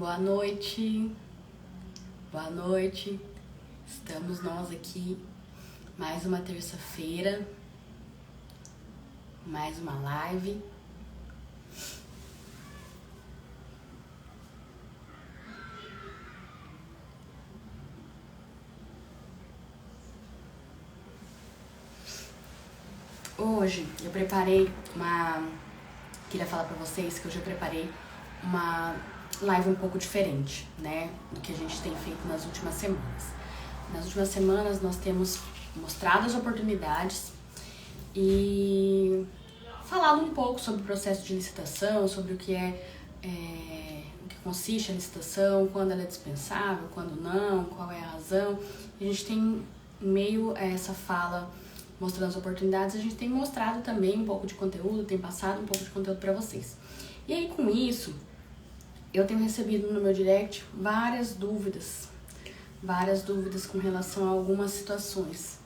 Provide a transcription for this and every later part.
Boa noite, boa noite. Estamos nós aqui, mais uma terça-feira, mais uma live. Hoje eu preparei queria falar pra vocês que hoje eu preparei uma live um pouco diferente, né, do que a gente tem feito nas últimas semanas. Nas últimas semanas nós temos mostrado as oportunidades e falado um pouco sobre o processo de licitação, sobre o que o que consiste a licitação, quando ela é dispensável, quando não, qual é a razão. E a gente tem, meio a essa fala mostrando as oportunidades, a gente tem mostrado também um pouco de conteúdo, tem passado um pouco de conteúdo para vocês. E aí com isso, eu tenho recebido no meu direct várias dúvidas com relação a algumas situações.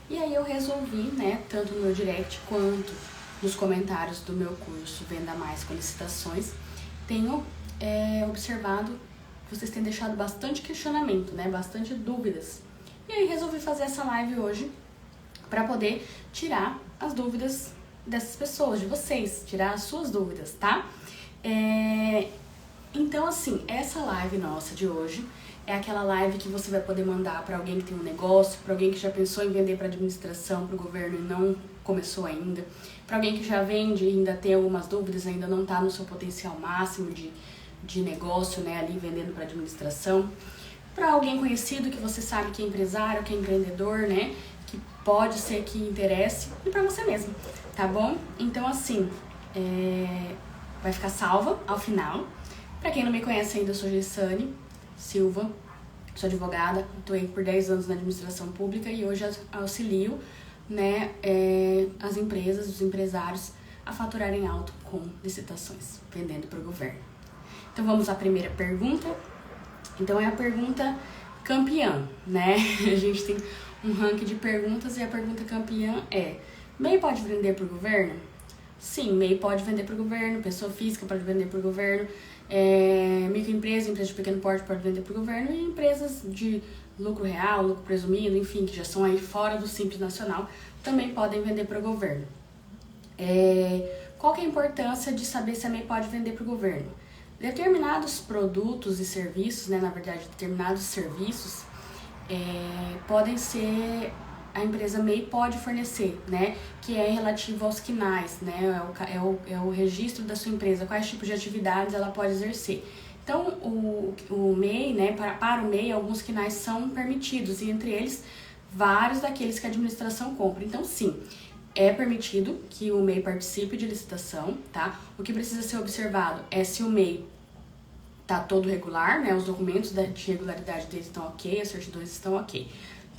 E aí eu resolvi, né, tanto no meu direct quanto nos comentários do meu curso Venda Mais com Licitações, tenho observado que vocês têm deixado bastante questionamento, né, bastante dúvidas. E aí resolvi fazer essa live hoje para poder tirar as dúvidas dessas pessoas, de vocês, tirar as suas dúvidas, tá? Então, assim, essa live nossa de hoje é aquela live que você vai poder mandar para alguém que tem um negócio, para alguém que já pensou em vender para administração, para o governo e não começou ainda, para alguém que já vende e ainda tem algumas dúvidas, ainda não está no seu potencial máximo de negócio, né, ali vendendo para administração, para alguém conhecido que você sabe que é empresário, que é empreendedor, né, que pode ser que interesse, e para você mesmo, tá bom? Então, assim, vai ficar salva ao final. Para quem não me conhece ainda, eu sou Gessane Silva, sou advogada, atuei por 10 anos na administração pública e hoje auxilio, né, as empresas, os empresários a faturarem alto com licitações, vendendo para o governo. Então vamos à primeira pergunta. Então é a pergunta campeã, né? A gente tem um ranking de perguntas e a pergunta campeã é: MEI pode vender para o governo? Sim, MEI pode vender para o governo, pessoa física pode vender para o governo, microempresa, empresa de pequeno porte pode vender para o governo e empresas de lucro real, lucro presumido, enfim, que já são aí fora do Simples Nacional, também podem vender para o governo. Qual que é a importância de saber se a MEI pode vender para o governo? Determinados produtos e serviços, né, na verdade, determinados serviços podem ser, a empresa MEI pode fornecer, né, que é relativo aos quinais, né, é o registro da sua empresa, quais tipos de atividades ela pode exercer. Então, o MEI, né, para o MEI, alguns quinais são permitidos, e entre eles, vários daqueles que a administração compra. Então, sim, é permitido que o MEI participe de licitação, tá? O que precisa ser observado é se o MEI tá todo regular, né, os documentos de regularidade dele estão ok, as certidões estão ok.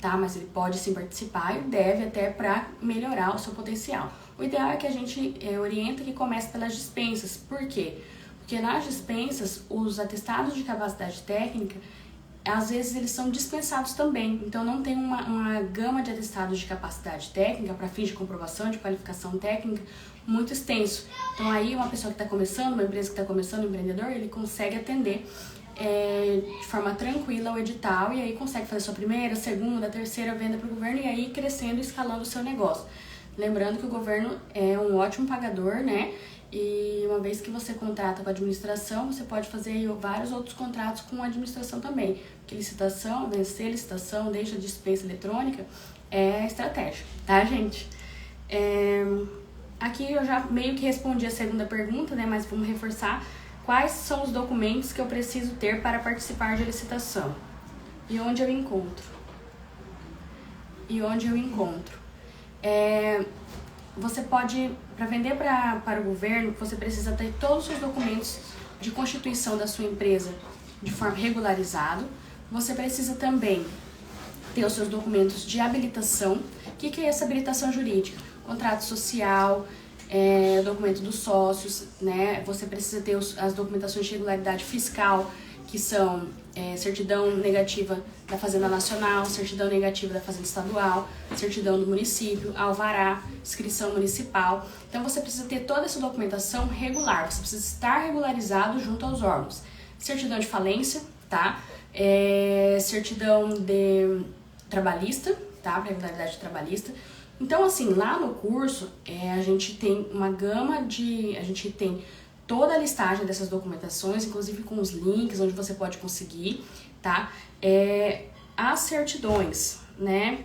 Tá? Mas ele pode sim participar e deve até para melhorar o seu potencial. O ideal é que a gente orienta que comece pelas dispensas. Por quê? Porque nas dispensas, os atestados de capacidade técnica, às vezes eles são dispensados também. Então não tem uma gama de atestados de capacidade técnica para fins de comprovação de qualificação técnica muito extenso. Então aí uma pessoa que está começando, uma empresa que está começando, um empreendedor, ele consegue atender de forma tranquila o edital e aí consegue fazer sua primeira, segunda, terceira venda para o governo e aí crescendo e escalando o seu negócio. Lembrando que o governo é um ótimo pagador, né? E uma vez que você contrata com a administração, você pode fazer aí vários outros contratos com a administração também. Porque licitação, vencer licitação, desde a dispensa eletrônica, é estratégia, tá, gente? Aqui eu já meio que respondi a segunda pergunta, né? Mas vamos reforçar. Quais são os documentos que eu preciso ter para participar de licitação? E onde eu encontro? Você pode, para vender para o governo, você precisa ter todos os seus documentos de constituição da sua empresa de forma regularizado. Você precisa também ter os seus documentos de habilitação. O que é essa habilitação jurídica? Contrato social, documento dos sócios, né? Você precisa ter as documentações de regularidade fiscal, que são certidão negativa da Fazenda Nacional, certidão negativa da Fazenda Estadual, certidão do município, alvará, inscrição municipal. Então você precisa ter toda essa documentação regular, você precisa estar regularizado junto aos órgãos. certidão de falência, tá? Certidão de trabalhista, tá? Para regularidade trabalhista. Então, assim, lá no curso, a gente tem uma gama de... A gente tem toda a listagem dessas documentações, inclusive com os links onde você pode conseguir, tá? As certidões, né?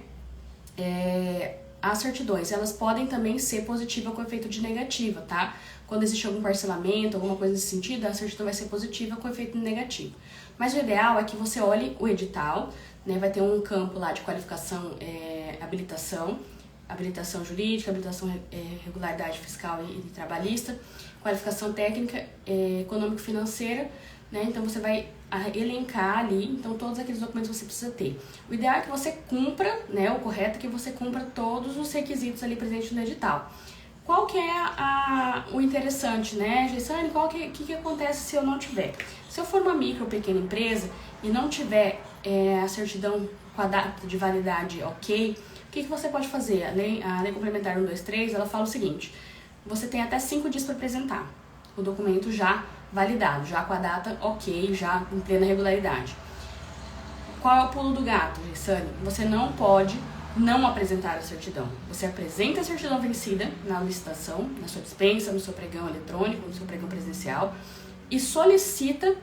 As certidões, elas podem também ser positiva com efeito de negativa, tá? Quando existe algum parcelamento, alguma coisa nesse sentido, a certidão vai ser positiva com efeito negativo. Mas o ideal é que você olhe o edital, né? Vai ter um campo lá de qualificação, habilitação jurídica, habilitação regularidade fiscal e trabalhista, qualificação técnica, econômico-financeira, né? Então você vai elencar ali, então todos aqueles documentos você precisa ter. O ideal é que você cumpra, né? O correto é que você cumpra todos os requisitos ali presentes no edital. Qual que é o interessante, né, Geisane? O que acontece se eu não tiver? Se eu for uma micro ou pequena empresa e não tiver a certidão com a data de validade ok, o que você pode fazer? A lei complementar 123, ela fala o seguinte: você tem até 5 dias para apresentar o documento já validado, já com a data ok, já em plena regularidade. Qual é o pulo do gato, Geisane? Você não pode não apresentar a certidão. Você apresenta a certidão vencida na licitação, na sua dispensa, no seu pregão eletrônico, no seu pregão presencial e solicita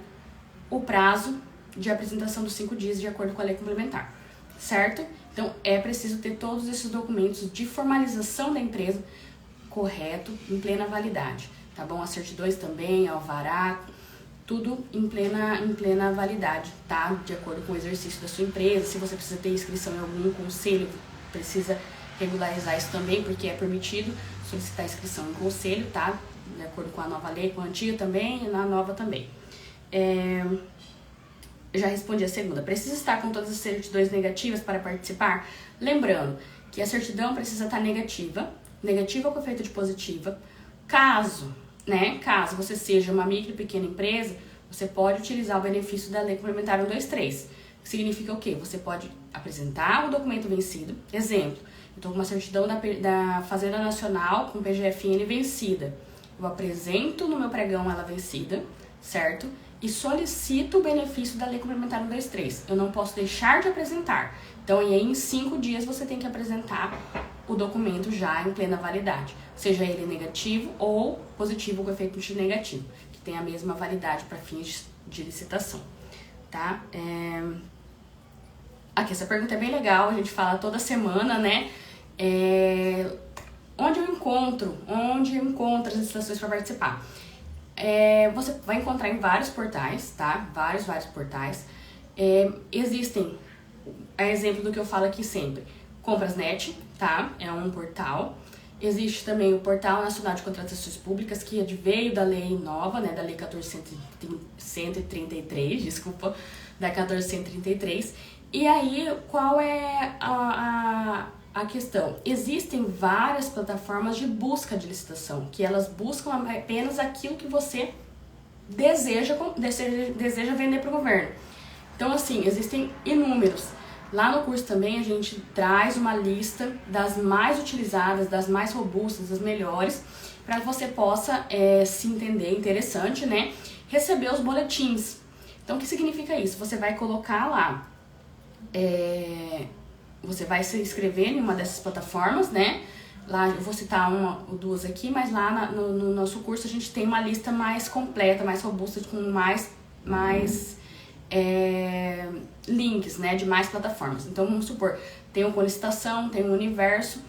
o prazo de apresentação dos 5 dias de acordo com a lei complementar, certo? Então, é preciso ter todos esses documentos de formalização da empresa correto, em plena validade, tá bom? As certidões também, alvará, tudo em plena validade, tá? De acordo com o exercício da sua empresa. Se você precisa ter inscrição em algum conselho, precisa regularizar isso também, porque é permitido solicitar inscrição em conselho, tá? De acordo com a nova lei, com a antiga também e na nova também. Já respondi a segunda. Precisa estar com todas as certidões negativas para participar? Lembrando que a certidão precisa estar negativa com efeito de positiva. Caso você seja uma micro e pequena empresa, você pode utilizar o benefício da Lei Complementar 123. Que significa o quê? Você pode apresentar o documento vencido. Exemplo, eu estou com uma certidão da Fazenda Nacional com PGFN vencida. Eu apresento no meu pregão ela vencida, certo? E solicito o benefício da Lei Complementar 123. Eu não posso deixar de apresentar. Então, e aí, em 5 dias você tem que apresentar o documento já em plena validade, seja ele negativo ou positivo com efeito de negativo, que tem a mesma validade para fins de licitação, tá? Aqui, essa pergunta é bem legal, a gente fala toda semana, né? Onde eu encontro as licitações para participar? Você vai encontrar em vários portais, tá? Vários portais. Existem, exemplo do que eu falo aqui sempre, Comprasnet, tá? É um portal. Existe também o Portal Nacional de Contratações Públicas, que veio da lei nova, né? Da lei 14.133, desculpa, da 14.133. E aí, qual é a questão? Existem várias plataformas de busca de licitação, que elas buscam apenas aquilo que você deseja vender para o governo. Então, assim, existem inúmeros. Lá no curso também a gente traz uma lista das mais utilizadas, das mais robustas, das melhores, para que você possa se entender, interessante, né? Receber os boletins. Então, o que significa isso? Você vai colocar lá, você vai se inscrever em uma dessas plataformas, né? Lá eu vou citar uma ou duas aqui, mas lá no nosso curso a gente tem uma lista mais completa, mais robusta, com mais links, né, de mais plataformas. Então, vamos supor, tem o Colicitação, tem o Universo.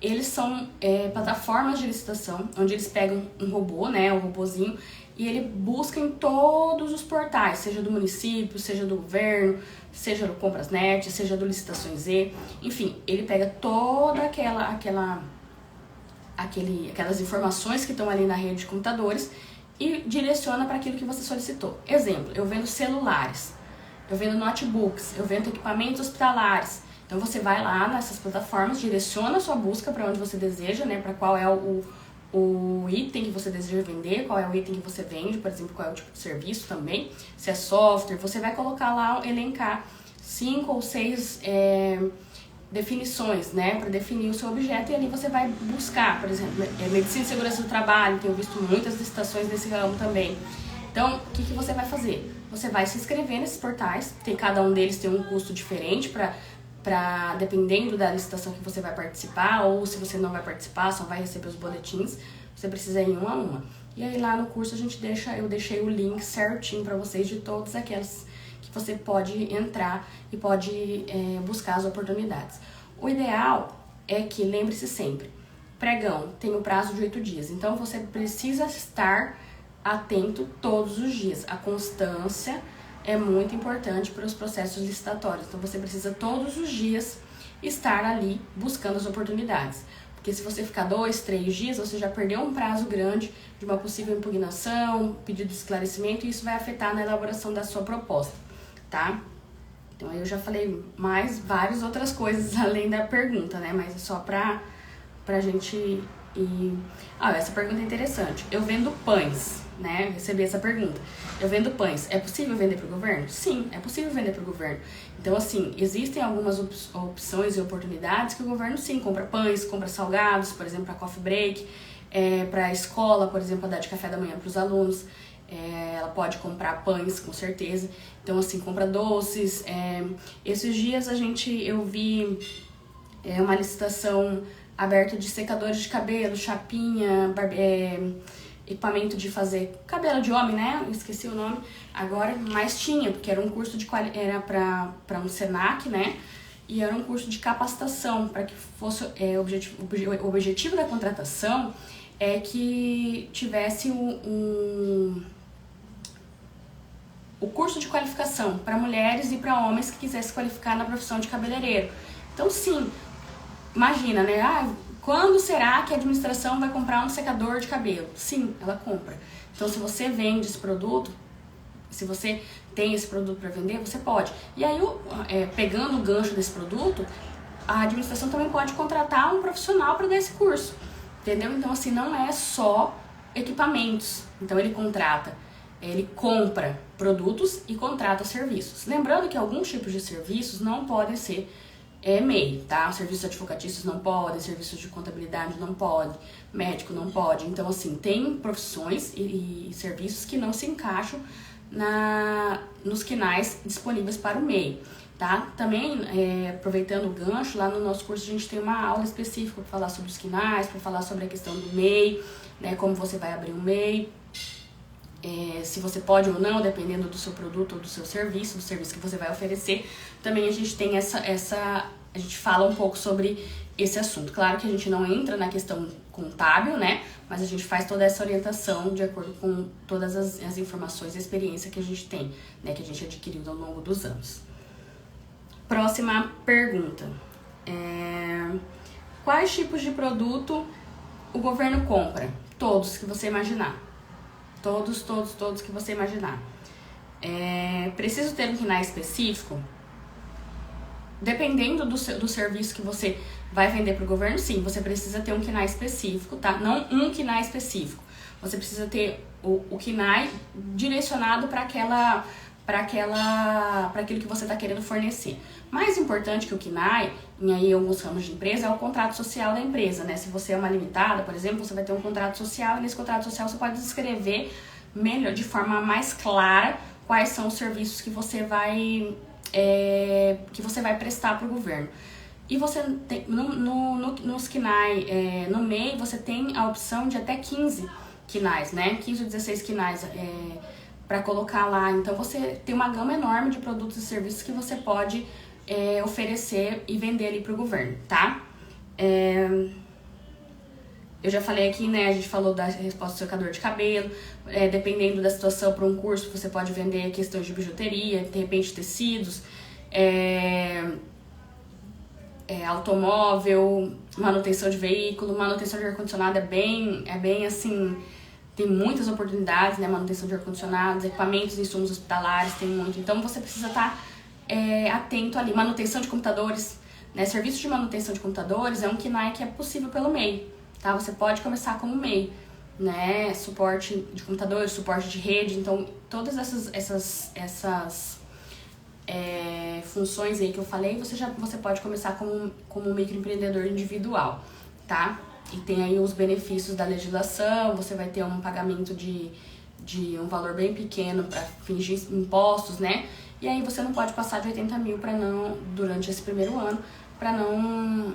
Eles são plataformas de licitação, onde eles pegam um robô, né, um robozinho, e ele busca em todos os portais, seja do município, seja do governo, seja do Comprasnet, seja do Licitações Z, enfim, ele pega toda aquelas informações que estão ali na rede de computadores e direciona para aquilo que você solicitou. Exemplo, eu vendo celulares, eu vendo notebooks, eu vendo equipamentos hospitalares. Então você vai lá nessas plataformas, direciona a sua busca para onde você deseja, né, para qual é o item que você deseja vender, qual é o item que você vende, por exemplo, qual é o tipo de serviço também, se é software, você vai colocar lá, elencar 5 ou 6 definições, né, para definir o seu objeto, e ali você vai buscar, por exemplo, medicina e segurança do trabalho, tenho visto muitas licitações nesse ramo também, Então, o que você vai fazer? Você vai se inscrever nesses portais, cada um deles tem um custo diferente dependendo da licitação que você vai participar, ou se você não vai participar, só vai receber os boletins, você precisa ir uma a uma. E aí lá no curso eu deixei o link certinho para vocês de todas aquelas que você pode entrar e pode buscar as oportunidades. O ideal é que, lembre-se sempre, pregão tem o prazo de 8 dias, então você precisa estar atento todos os dias. A constância é muito importante para os processos licitatórios, então você precisa todos os dias estar ali buscando as oportunidades. Porque se você ficar 2, 3 dias, você já perdeu um prazo grande de uma possível impugnação, pedido de esclarecimento, e isso vai afetar na elaboração da sua proposta, tá? Então aí eu já falei mais várias outras coisas além da pergunta, né? Mas é só pra gente ir... essa pergunta é interessante. Eu vendo pães, né? Recebi essa pergunta. Eu vendo pães. É possível vender para o governo? Sim, é possível vender para o governo. Então, assim, existem algumas opções e oportunidades que o governo, sim, compra pães, compra salgados, por exemplo, para coffee break, para a escola, por exemplo, dar de café da manhã para os alunos. Ela pode comprar pães, com certeza. Então, assim, compra doces. Esses dias eu vi uma licitação aberta de secadores de cabelo, chapinha, equipamento de fazer cabelo de homem, né? Esqueci o nome agora, mas tinha, porque era um curso era para um Senac, né? E era um curso de capacitação, para que fosse o objetivo da contratação é que tivesse o curso de qualificação para mulheres e para homens que quisessem qualificar na profissão de cabeleireiro. Então, sim, imagina, né? Quando será que a administração vai comprar um secador de cabelo? Sim, ela compra. Então, se você vende esse produto, se você tem esse produto para vender, você pode. E aí, pegando o gancho desse produto, a administração também pode contratar um profissional para dar esse curso, entendeu? Então, assim, não é só equipamentos. Então, ele compra produtos e contrata serviços. Lembrando que alguns tipos de serviços não podem ser MEI, tá? Serviços advocatícios não podem, serviços de contabilidade não pode, médico não pode. Então, assim, tem profissões e serviços que não se encaixam nos quinais disponíveis para o MEI, tá? Também, aproveitando o gancho, lá no nosso curso a gente tem uma aula específica para falar sobre os quinais, para falar sobre a questão do MEI, né? Como você vai abrir um MEI, se você pode ou não, dependendo do seu produto ou do seu serviço, do serviço que você vai oferecer. Também a gente tem a gente fala um pouco sobre esse assunto. Claro que a gente não entra na questão contábil, né? Mas a gente faz toda essa orientação de acordo com todas as informações e experiência que a gente tem, né? Que a gente adquiriu ao longo dos anos. Próxima pergunta. Quais tipos de produto o governo compra? Todos que você imaginar. Todos que você imaginar. Preciso ter um KNAI específico? Dependendo do serviço que você vai vender para o governo, sim, você precisa ter um KNAI específico, tá? Não um KNAI específico. Você precisa ter o KNAI direcionado para aquilo que você está querendo fornecer. Mais importante que o KNAI, em alguns ramos de empresa, é o contrato social da empresa, né? Se você é uma limitada, por exemplo, você vai ter um contrato social, e nesse contrato social você pode descrever melhor, de forma mais clara, quais são os serviços que você vai prestar para o governo. E você tem, nos KNAI, no MEI, você tem a opção de até 15 KNAIs, né? 15 ou 16 KNAIs para colocar lá. Então, você tem uma gama enorme de produtos e serviços que você pode oferecer e vender ali para o governo, tá? Eu já falei aqui, né? A gente falou da resposta do secador de cabelo. Dependendo da situação, para um curso, você pode vender questões de bijuteria, de repente tecidos, automóvel, manutenção de veículo, manutenção de ar-condicionado é bem assim, tem muitas oportunidades, né? Manutenção de ar-condicionados, equipamentos e insumos hospitalares, tem muito. Então você precisa estar atento ali. Manutenção de computadores, né? Serviço de manutenção de computadores é um KNAI que é possível pelo MEI, tá? Você pode começar como MEI, né? Suporte de computadores, suporte de rede, então todas essas funções aí que eu falei, você pode começar como microempreendedor individual, tá? E tem aí os benefícios da legislação, você vai ter um pagamento de de um valor bem pequeno para fingir impostos, né? E aí você não pode passar de 80 mil durante esse primeiro ano, para não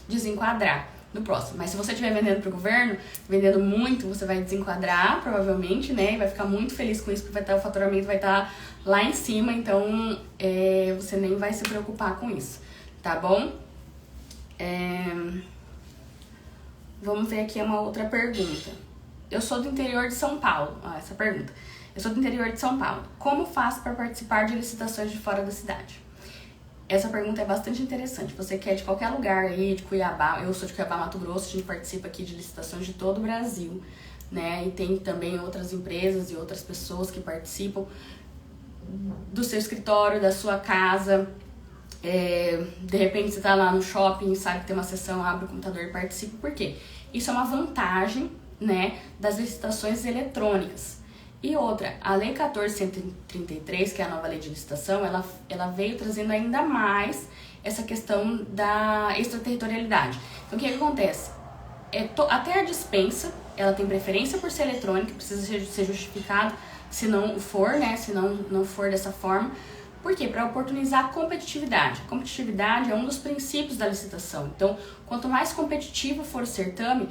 desenquadrar no próximo. Mas se você estiver vendendo para o governo, vendendo muito, você vai desenquadrar, provavelmente, né? E vai ficar muito feliz com isso, porque o faturamento vai estar lá em cima, então você nem vai se preocupar com isso, tá bom? Vamos ver aqui uma outra pergunta. Eu sou do interior de São Paulo. Essa pergunta. Eu sou do interior de São Paulo. Como faço para participar de licitações de fora da cidade? Essa pergunta é bastante interessante. Você quer de qualquer lugar aí, de Cuiabá, eu sou de Cuiabá, Mato Grosso, a gente participa aqui de licitações de todo o Brasil, né? E tem também outras empresas e outras pessoas que participam do seu escritório, da sua casa. De repente você tá lá no shopping, sabe que tem uma sessão, abre o computador e participa. Por quê? Isso é uma vantagem, né, das licitações eletrônicas. E outra, a Lei 14.133, que é a nova lei de licitação, ela veio trazendo ainda mais essa questão da extraterritorialidade. Então, o que acontece? Até a dispensa, ela tem preferência por ser eletrônica, precisa ser justificado, se não for, né, se não for dessa forma. Por quê? Para oportunizar a competitividade. A competitividade é um dos princípios da licitação. Então, quanto mais competitivo for o certame,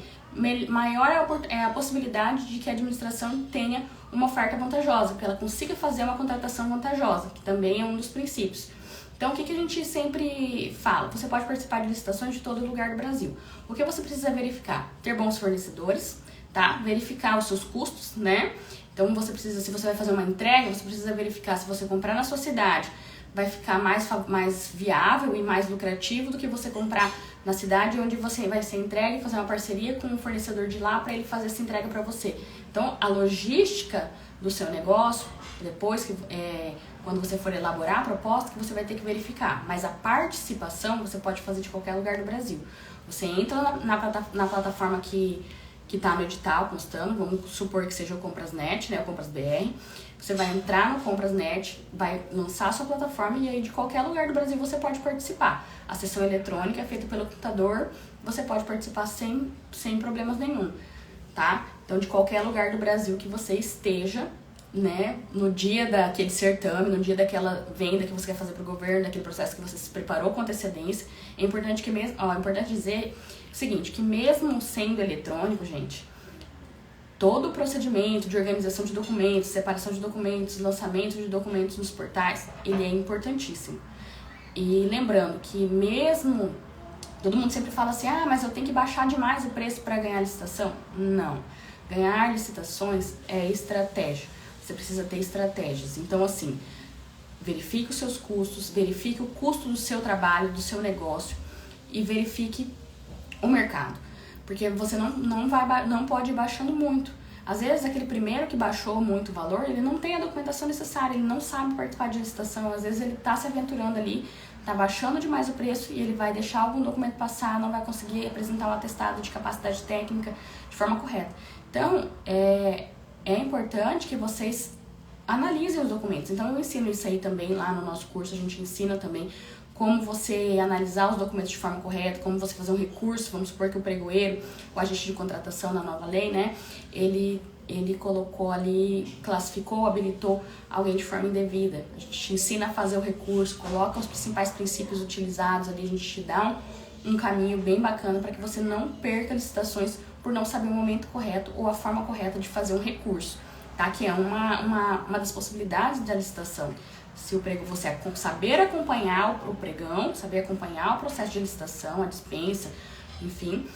maior é a possibilidade de que a administração tenha uma oferta vantajosa, que ela consiga fazer uma contratação vantajosa, que também é um dos princípios. Então, o que a gente sempre fala? Você pode participar de licitações de todo lugar do Brasil. O que você precisa verificar? Ter bons fornecedores, tá? Verificar os seus custos, né? Então, se você vai fazer uma entrega, você precisa verificar se você comprar na sua cidade, vai ficar mais viável e mais lucrativo do que você comprar na cidade onde você vai ser entregue e fazer uma parceria com um fornecedor de lá para ele fazer essa entrega para você. Então, a logística do seu negócio, depois quando você for elaborar a proposta, que você vai ter que verificar. Mas a participação você pode fazer de qualquer lugar do Brasil. Você entra na plataforma que está no edital constando, vamos supor que seja o Comprasnet, né, o Compras BR. Você vai entrar no Comprasnet, vai lançar a sua plataforma e aí de qualquer lugar do Brasil você pode participar. A sessão eletrônica é feita pelo computador, você pode participar sem problemas nenhum, tá? Então, de qualquer lugar do Brasil que você esteja, né, no dia daquele certame, no dia daquela venda que você quer fazer para o governo, daquele processo que você se preparou com antecedência, é importante dizer o seguinte, que mesmo sendo eletrônico, gente, todo o procedimento de organização de documentos, separação de documentos, lançamento de documentos nos portais, ele é importantíssimo. E lembrando que mesmo, todo mundo sempre fala assim, mas eu tenho que baixar demais o preço para ganhar licitação. Não, ganhar licitações é estratégia, você precisa ter estratégias. Então assim, verifique os seus custos, verifique o custo do seu trabalho, do seu negócio e verifique o mercado. Porque você não pode ir baixando muito. Às vezes, aquele primeiro que baixou muito o valor, ele não tem a documentação necessária, ele não sabe participar de licitação. Às vezes, ele está se aventurando ali, está baixando demais o preço e ele vai deixar algum documento passar, não vai conseguir apresentar um atestado de capacidade técnica de forma correta. Então, é importante que vocês analisem os documentos. Então, eu ensino isso aí também lá no nosso curso, a gente ensina também como você analisar os documentos de forma correta, como você fazer um recurso. Vamos supor que o pregoeiro, o agente de contratação na nova lei, né, ele colocou ali, classificou, habilitou alguém de forma indevida. A gente te ensina a fazer o recurso, coloca os principais princípios utilizados ali, a gente te dá um caminho bem bacana para que você não perca licitações por não saber o momento correto ou a forma correta de fazer um recurso, tá? Que é uma das possibilidades da licitação. Se você saber acompanhar o pregão, saber acompanhar o processo de licitação, a dispensa, enfim,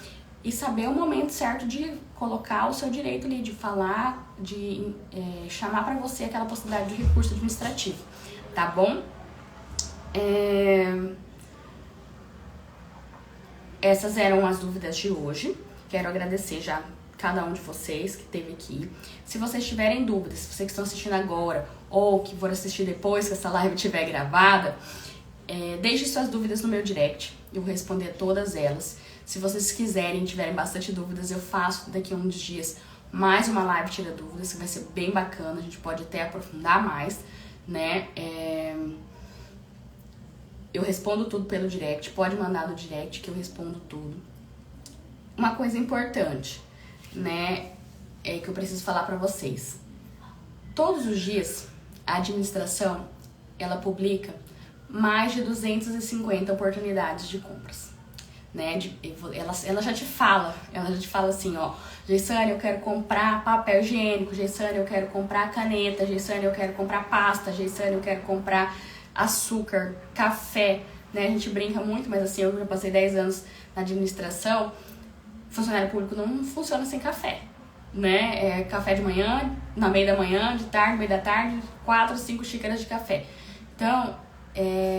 e saber o momento certo de colocar o seu direito ali, de falar, de chamar para você aquela possibilidade de recurso administrativo, tá bom? Essas eram as dúvidas de hoje. Quero agradecer já cada um de vocês que esteve aqui. Se vocês tiverem dúvidas, se vocês que estão assistindo agora ou que for assistir depois que essa live estiver gravada, deixe suas dúvidas no meu direct, eu vou responder todas elas. Se vocês quiserem, tiverem bastante dúvidas, eu faço daqui a uns dias mais uma live tira dúvidas, que vai ser bem bacana, a gente pode até aprofundar mais, né? Eu respondo tudo pelo direct, pode mandar no direct que eu respondo tudo. Uma coisa importante, né? que eu preciso falar para vocês. Todos os dias, a administração, ela publica mais de 250 oportunidades de compras, né? Ela já te fala assim, ó, Geisane, eu quero comprar papel higiênico, Geisane, eu quero comprar caneta, Geisane, eu quero comprar pasta, Geisane, eu quero comprar açúcar, café, né? A gente brinca muito, mas assim, eu já passei 10 anos na administração, funcionário público não funciona sem café, né? É café de manhã, na meia da manhã, de tarde, no meio da tarde, 4, 5 xícaras de café. Então,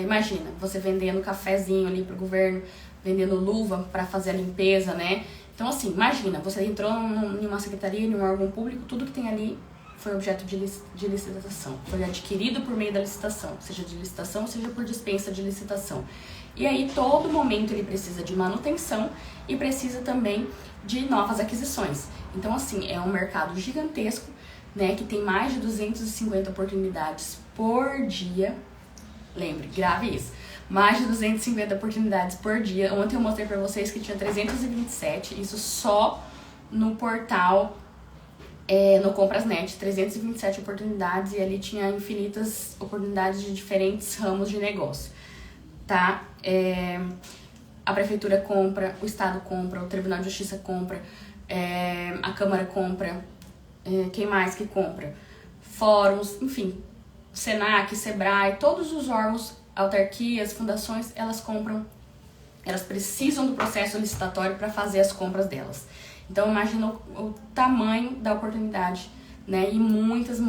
imagina, você vendendo cafezinho ali pro governo, vendendo luva para fazer a limpeza, né? Então, assim, imagina, você entrou em uma secretaria, em um órgão público, tudo que tem ali foi objeto de licitação, foi adquirido por meio da licitação, seja de licitação, seja por dispensa de licitação. E aí, todo momento ele precisa de manutenção e precisa também de novas aquisições. Então, assim, é um mercado gigantesco, né, que tem mais de 250 oportunidades por dia. Lembre, grave isso. Mais de 250 oportunidades por dia. Ontem eu mostrei pra vocês que tinha 327, isso só no portal, no Comprasnet, 327 oportunidades, e ali tinha infinitas oportunidades de diferentes ramos de negócio, tá? A prefeitura compra, o estado compra, o Tribunal de Justiça compra, a Câmara compra, quem mais que compra? Fóruns, enfim, Senac, Sebrae, todos os órgãos, autarquias, fundações, elas compram, elas precisam do processo licitatório para fazer as compras delas. Então, imagina o tamanho da oportunidade, né? E muitas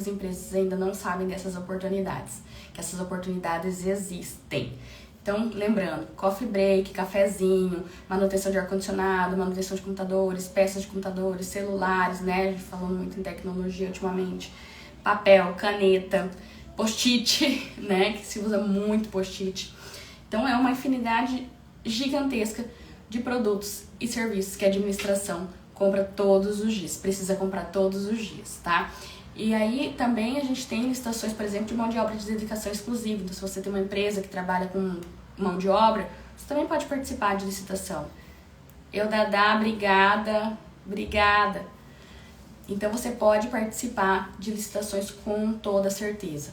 empresas ainda não sabem dessas oportunidades, que essas oportunidades existem. Então, lembrando, coffee break, cafezinho, manutenção de ar-condicionado, manutenção de computadores, peças de computadores, celulares, né? A gente falou muito em tecnologia ultimamente. Papel, caneta, post-it, né? Que se usa muito post-it. Então, é uma infinidade gigantesca de produtos e serviços que a administração compra todos os dias, precisa comprar todos os dias, tá? E aí também a gente tem licitações, por exemplo, de mão de obra de dedicação exclusiva. Então, se você tem uma empresa que trabalha com mão de obra, você também pode participar de licitação. Dadá, obrigada. Então, você pode participar de licitações com toda certeza,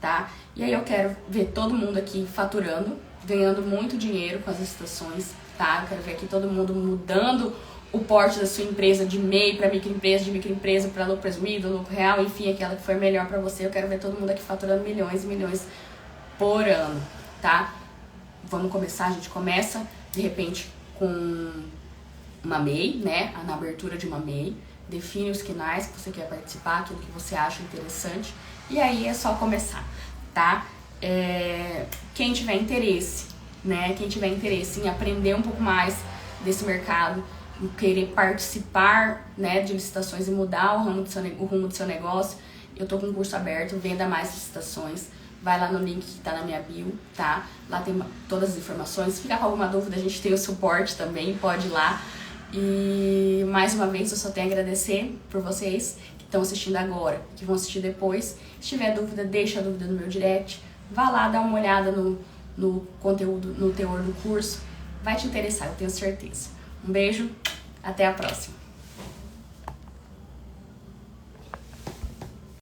tá? E aí eu quero ver todo mundo aqui faturando, ganhando muito dinheiro com as licitações, tá? Eu quero ver aqui todo mundo mudando o porte da sua empresa de MEI para microempresa, de microempresa para lucro presumido, lucro real, enfim, aquela que for melhor para você. Eu quero ver todo mundo aqui faturando milhões e milhões por ano, tá? Vamos começar, a gente começa de repente com uma MEI, né? Na abertura de uma MEI, define os quinais que você quer participar, aquilo que você acha interessante, e aí é só começar, tá? Quem tiver interesse, né? Quem tiver interesse em aprender um pouco mais desse mercado, em querer participar, né, de licitações e mudar o rumo do seu negócio, eu tô com um curso aberto, Venda Mais Licitações. Vai lá no link que tá na minha bio, tá? Lá tem todas as informações. Se ficar com alguma dúvida, a gente tem o suporte também, pode ir lá. E mais uma vez eu só tenho a agradecer por vocês que estão assistindo agora, que vão assistir depois. Se tiver dúvida, deixa a dúvida no meu direct. Vá lá dar uma olhada no conteúdo, no teor do curso. Vai te interessar, eu tenho certeza. Um beijo, até a próxima.